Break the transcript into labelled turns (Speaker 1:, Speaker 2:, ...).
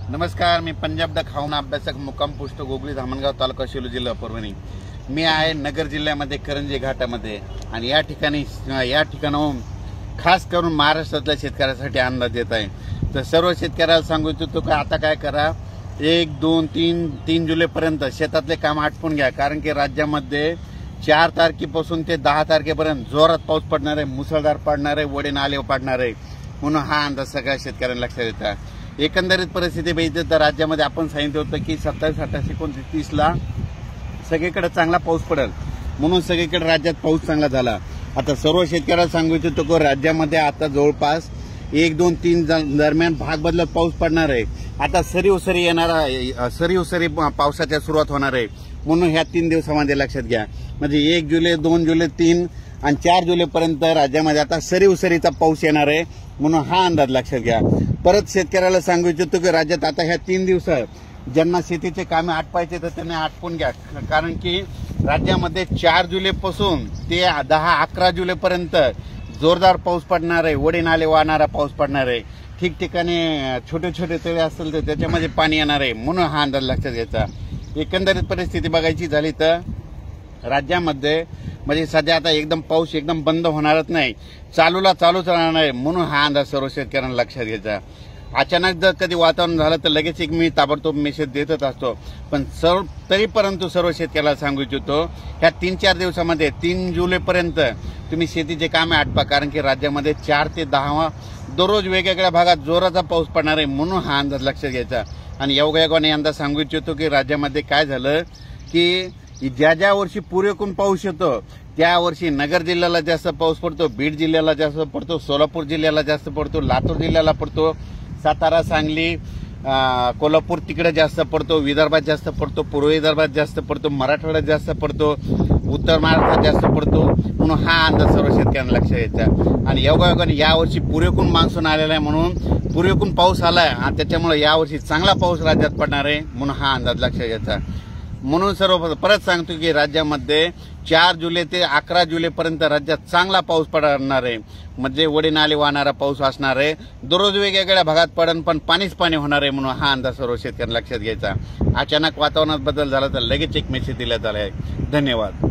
Speaker 1: नमस्कार, मी पंजाब द खाऊन अभ्यासक मुक्काम पोस्ट गोगली धामणगाव तालुका शेलू जिल्हा परभणी। मी आहे नगर जिल्ह्यामध्ये करंजी घाटामध्ये आणि या ठिकाणाहून खास करून महाराष्ट्रातल्या शेतकऱ्यांसाठी अंदाज देत आहे। तर सर्व शेतकऱ्याला सांगू इच्छितो की आता काय करा, 1, 2, 3 जुलैपर्यंत शेतातले काम आटपून घ्या, कारण की राज्यामध्ये 4 तारखेपासून ते 10 तारखेपर्यंत जोरात पाऊस पडणार आहे, मुसळधार पडणार आहे, वडे नाले पडणार आहे, म्हणून हा अंदाज सगळ्या शेतकऱ्यांना लक्षात येतात। एकंदरीत परिस्थिती बघितली तर राज्यामध्ये आपण सांगितलं होतं की 27, 28, 29, 30ला सगळीकडे चांगला पाऊस पडेल, म्हणून सगळीकडे राज्यात पाऊस चांगला झाला। आता सर्व शेतकऱ्यांना सांगू इच्छितो की राज्यामध्ये आता जवळपास 1, 2, 3 दरम्यान भाग बदलत पाऊस पडणार आहे। आता सरी पावसाच्या सुरुवात होणार आहे, म्हणून ह्या 3 दिवसामध्ये लक्षात घ्या। म्हणजे 1 जुलै, 2 जुलै, 3 आणि 4 जुलैपर्यंत राज्यामध्ये आता सरीचा पाऊस येणार आहे, म्हणून हा अंदाज लक्षात घ्या। परत शेतकऱ्याला सांगू इच्छितो की राज्यात आता ह्या 3 दिवसात ज्यांना शेतीचे कामे आटपायचे तर त्यांनी आटपून घ्या, कारण की राज्यामध्ये 4 जुलैपासून ते 10-11 जुलैपर्यंत जोरदार पाऊस पडणार आहे, वडे नाले वाहणारा पाऊस पडणार आहे। ठिकठिकाणी छोटे छोटे तळे असतील तर त्याच्यामध्ये पाणी येणार आहे, म्हणून हा अंदाज लक्षात घ्यायचा। एकंदरीत परिस्थिती बघायची झाली तर राज्यामध्ये म्हणजे सध्या आता पाऊस एकदम बंद होणारच नाही, चालूच राहणार आहे, म्हणून हा अंदाज सर्व शेतकऱ्यांना लक्षात घ्यायचा। अचानक जर कधी वातावरण झालं तर लगेच मी ताबडतोब मेसेज देतच असतो, पण परंतु सर्व शेतकऱ्याला सांगू इच्छितो ह्या 3-4 दिवसामध्ये 3 जुलैपर्यंत तुम्ही शेतीचे कामे आटपा, कारण की राज्यामध्ये 4 ते 10 दररोज वेगवेगळ्या भागात जोराचा पाऊस पडणार आहे, म्हणून हा अंदाज लक्षात घ्यायचा। आणि योगायोगाने अंदाज सांगू इच्छितो की राज्यामध्ये काय झालं की ज्या वर्षी पुरेपूर पाऊस येतो त्या वर्षी नगर जिल्ह्याला जास्त पाऊस पडतो, बीड जिल्ह्याला जास्त पडतो, सोलापूर जिल्ह्याला जास्त पडतो, लातूर जिल्ह्याला पडतो, सातारा, सांगली, कोल्हापूर तिकडे जास्त पडतो, विदर्भात जास्त पडतो, पूर्व विदर्भात जास्त पडतो, मराठवाड्यात जास्त पडतो, उत्तर महाराष्ट्रात जास्त पडतो, म्हणून हा अंदाज सर्व शेतकऱ्यांना लक्षात घ्यायचा। आणि योगायोगाने यावर्षी पुरेपूर मान्सून आलेला आहे, म्हणून पुरेपूर पाऊस आलाय आणि त्याच्यामुळे यावर्षी चांगला पाऊस राज्यात पडणार आहे, म्हणून हा अंदाज लक्षात घ्यायचा। म्हणून सर्व परत सांगतो की राज्यामध्ये 4 जुलै ते 11 जुलैपर्यंत राज्यात चांगला पाऊस पडणार आहे, म्हणजे वडे नाले वाहणारा पाऊस असणार आहे, दररोज वेगवेगळ्या भागात पडन पण पाणीच पाणी होणार आहे, म्हणून हा अंदाज सर्व शेतकऱ्यांना लक्षात घ्यायचा। अचानक वातावरणात बदल झाला तर लगेच एक मेसेज दिला आहे। धन्यवाद।